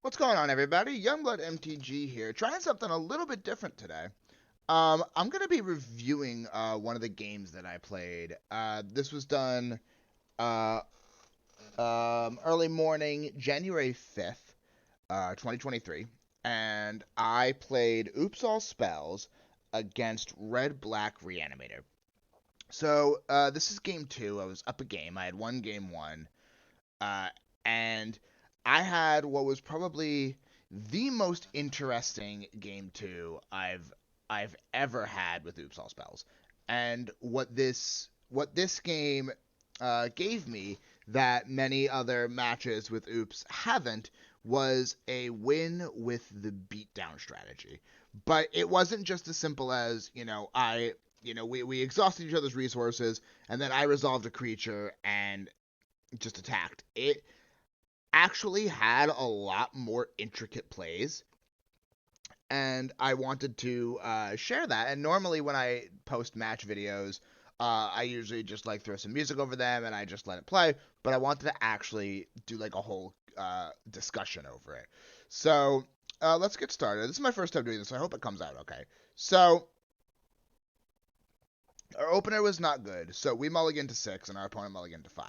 What's going on, everybody? Youngblood MTG here, trying something a little bit different today. I'm going to be reviewing one of the games that I played. This was done uh, early morning, January 5th, 2023, and I played Oops All Spells against Red Black Reanimator. So, this is game two. I was up a game. I had one game one. Uh, and I had what was probably the most interesting game two I've ever had with Oops All Spells. And what this game gave me that many other matches with Oops haven't was a win with the beatdown strategy. But it wasn't just as simple as, we exhausted each other's resources and then I resolved a creature and just attacked. It actually had a lot more intricate plays, and I wanted to share that. And normally, when I post match videos, I usually just like throw some music over them and I just let it play. But I wanted to actually do like a whole discussion over it. So let's get started. This is my first time doing this, so I hope it comes out okay. So our opener was not good, so we mulliganed to 6, and our opponent mulliganed to 5.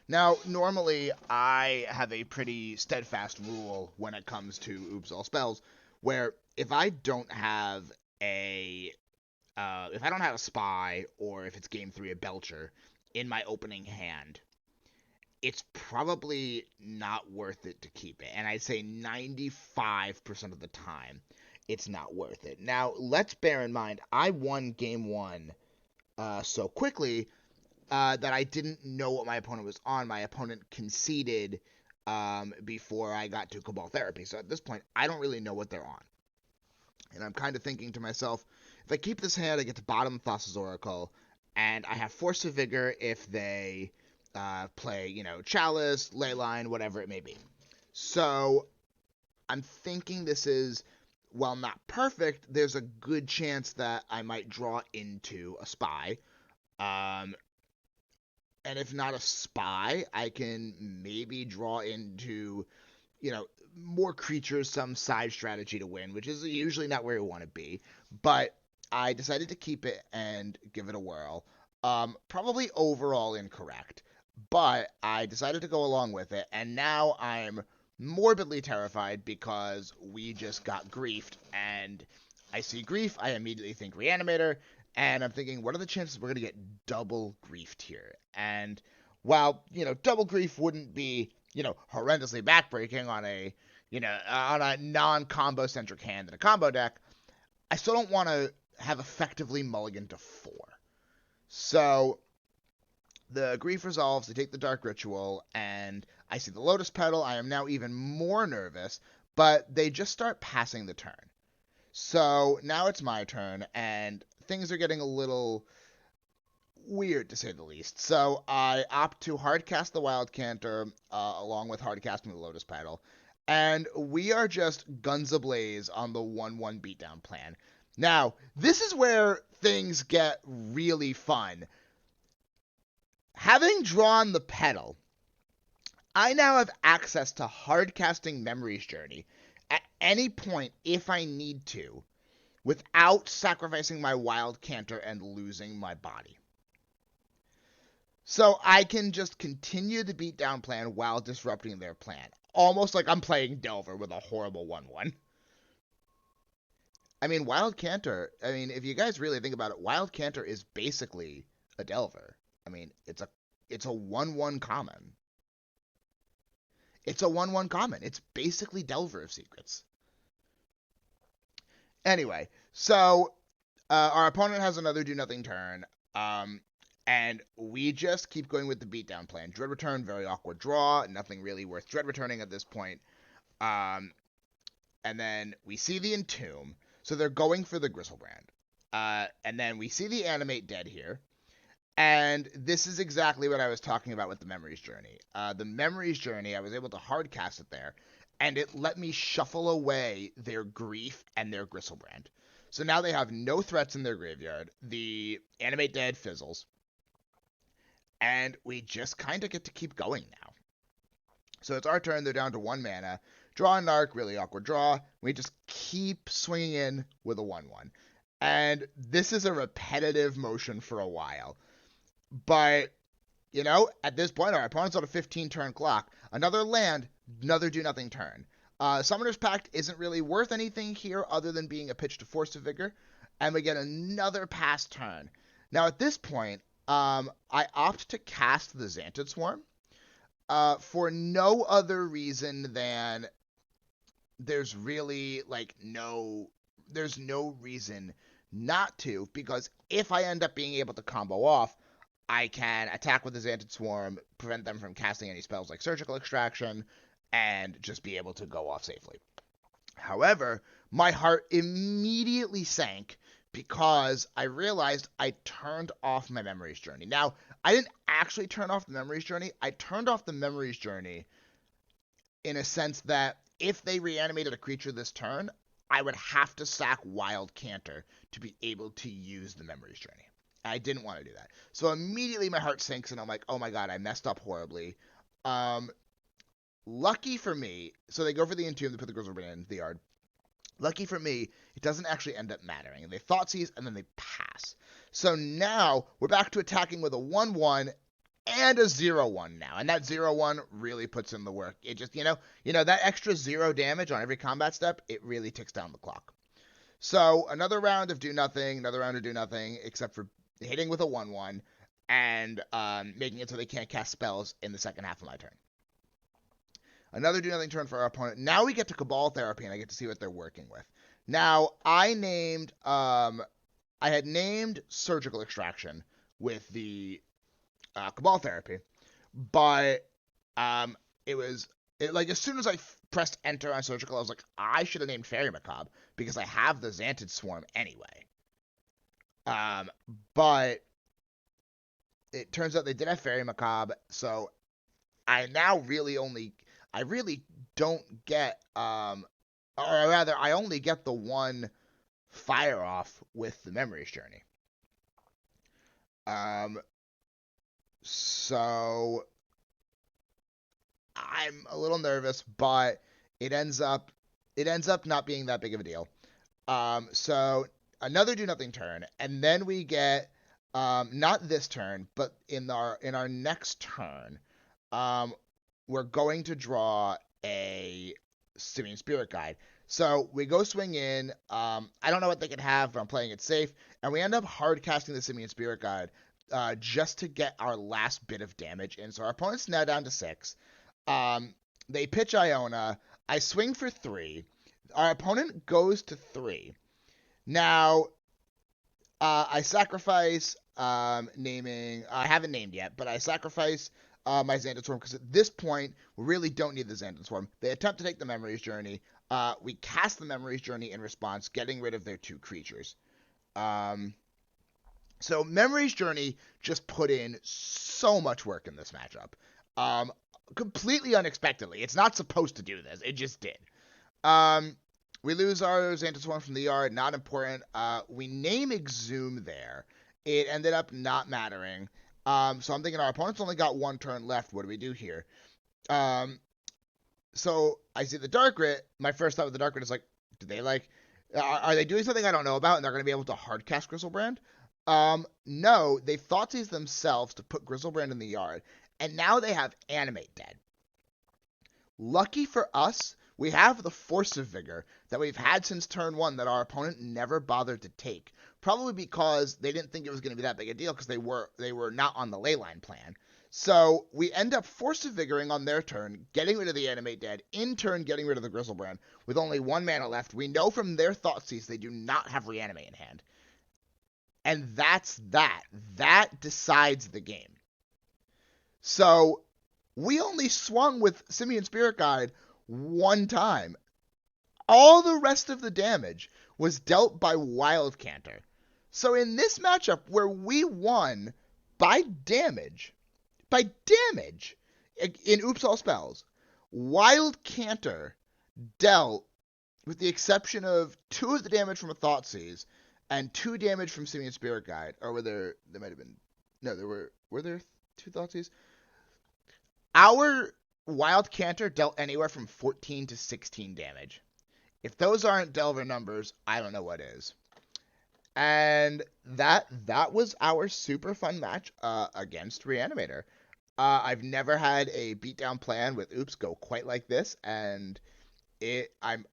Now, normally, I have a pretty steadfast rule when it comes to Oops All Spells, where if I don't have a spy, or if it's game 3 a belcher, in my opening hand, it's probably not worth it to keep it. And I'd say 95% of the time, it's not worth it. Now, let's bear in mind, I won game 1 so quickly that I didn't know what my opponent was on. My opponent conceded before I got to Cabal Therapy. So at this point, I don't really know what they're on. And I'm kind of thinking to myself, if I keep this hand, I get to bottom Thassa's Oracle, and I have Force of Vigor if they play, Chalice, Leyline, whatever it may be. So I'm thinking this is, while not perfect, there's a good chance that I might draw into a spy. Um, and if not a spy, I can maybe draw into, more creatures, some side strategy to win, which is usually not where we want to be. But I decided to keep it and give it a whirl. Probably overall incorrect, but I decided to go along with it, and now I'm morbidly terrified because we just got griefed, and I see grief, I immediately think Reanimator, and I'm thinking, what are the chances we're going to get double griefed here? And while, double grief wouldn't be, horrendously backbreaking on a non-combo centric hand in a combo deck, I still don't want to have effectively mulligan to 4. So the grief resolves, I take the Dark Ritual, and I see the Lotus Petal. I am now even more nervous, but they just start passing the turn. So now it's my turn, and things are getting a little weird, to say the least. So I opt to hardcast the Wild Canter, along with hardcasting the Lotus Petal, and we are just guns ablaze on the 1-1 beatdown plan. Now, this is where things get really fun. Having drawn the Petal, I now have access to hardcasting Memory's Journey at any point if I need to, without sacrificing my Wild Canter and losing my body. So I can just continue the beatdown plan while disrupting their plan. Almost like I'm playing Delver with a horrible 1-1. I mean, Wild Canter, if you guys really think about it, Wild Canter is basically a Delver. I mean, it's a 1-1 common. It's a 1-1 common. It's basically Delver of Secrets. Anyway, so our opponent has another do nothing turn. And we just keep going with the beatdown plan. Dread Return, very awkward draw. Nothing really worth Dread Returning at this point. And then we see the Entomb. So they're going for the Gristlebrand. And then we see the Animate Dead here. And this is exactly what I was talking about with the Memory's Journey. The Memory's Journey, I was able to hardcast it there. And it let me shuffle away their Grief and their Gristlebrand. So now they have no threats in their graveyard. The Animate Dead fizzles. And we just kind of get to keep going now. So it's our turn. They're down to 1 mana. Draw a Narc, really awkward draw. We just keep swinging in with a 1/1. And this is a repetitive motion for a while. But, at this point, our opponent's on a 15-turn clock. Another land, another do-nothing turn. Summoner's Pact isn't really worth anything here other than being a pitch to Force of Vigor. And we get another pass turn. Now, at this point, I opt to cast the Xantid Swarm. For no other reason than there's really there's no reason not to, because if I end up being able to combo off, I can attack with the Xantid Swarm, prevent them from casting any spells like Surgical Extraction, and just be able to go off safely. However, my heart immediately sank because I realized I turned off my Memories Journey. Now, I didn't actually turn off the Memories Journey. I turned off the Memories Journey in a sense that if they reanimated a creature this turn, I would have to sack Wild Canter to be able to use the Memories Journey. I didn't want to do that. So immediately my heart sinks and I'm like, oh my god, I messed up horribly. Lucky for me, so they go for the Entomb, they put the Grizzlebrand in the yard. Lucky for me, it doesn't actually end up mattering. They Thoughtseize and then they pass. So now we're back to attacking with a 1/1 and a 0/1 now. And that 0/1 really puts in the work. It just, that extra 0 damage on every combat step, it really ticks down the clock. So another round of do nothing, except for hitting with a 1/1 and making it so they can't cast spells in the second half of my turn. Another do nothing turn for our opponent. Now we get to Cabal Therapy, and I get to see what they're working with. Now, I had named Surgical Extraction with the Cabal Therapy, but as soon as I pressed enter on Surgical, I was like, I should have named Fairy Macabre, because I have the Xantid Swarm anyway. But it turns out they did have Fairy Macabre, so I really don't get, or rather, I only get the one fire off with the Memories Journey. So I'm a little nervous, but it ends up not being that big of a deal. So another do nothing turn, and then we get not this turn, but in our next turn, we're going to draw a Simian Spirit Guide. So we go swing in. I don't know what they could have, but I'm playing it safe. And we end up hard casting the Simian Spirit Guide just to get our last bit of damage in. So our opponent's now down to 6. They pitch Iona. I swing for 3. Our opponent goes to 3. Now, I sacrifice naming. I haven't named yet, but I sacrifice my Xantid Swarm, because at this point, we really don't need the Xantid Swarm. They attempt to take the Memories Journey. We cast the Memories Journey in response, getting rid of their 2 creatures. So Memories Journey just put in so much work in this matchup. Completely unexpectedly. It's not supposed to do this. It just did. We lose our Xantid Swarm from the yard. Not important. We name Exhume there. It ended up not mattering. So I'm thinking our opponent's only got 1 turn left. What do we do here? So I see the Dark Rit. My first thought with the Dark Rit is like, do they are they doing something I don't know about and they're going to be able to hard cast Grizzlebrand? No, they Thoughtseize themselves to put Grizzlebrand in the yard, and now they have Animate Dead. Lucky for us, we have the Force of Vigor that we've had since turn 1 that our opponent never bothered to take. Probably because they didn't think it was going to be that big a deal, because they were not on the Leyline plan. So we end up Force of Vigoring on their turn, getting rid of the Animate Dead, in turn getting rid of the Grizzlebrand. With only 1 mana left, we know from their Thoughtseize they do not have Reanimate in hand. And that's that. That decides the game. So we only swung with Simian Spirit Guide 1 time. All the rest of the damage was dealt by Wild Canter. So in this matchup where we won by damage, in Oops All Spells, Wild Canter dealt, with the exception of 2 of the damage from a Thoughtseize and 2 damage from Simian Spirit Guide, or there might have been, no, were there 2 Thoughtseize? Wild Canter dealt anywhere from 14 to 16 damage. If those aren't Delver numbers, I don't know what is. And that was our super fun match against Reanimator. I've never had a beatdown plan with Oops go quite like this, and I'm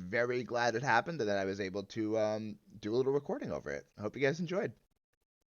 very glad it happened and that I was able to do a little recording over it. I hope you guys enjoyed.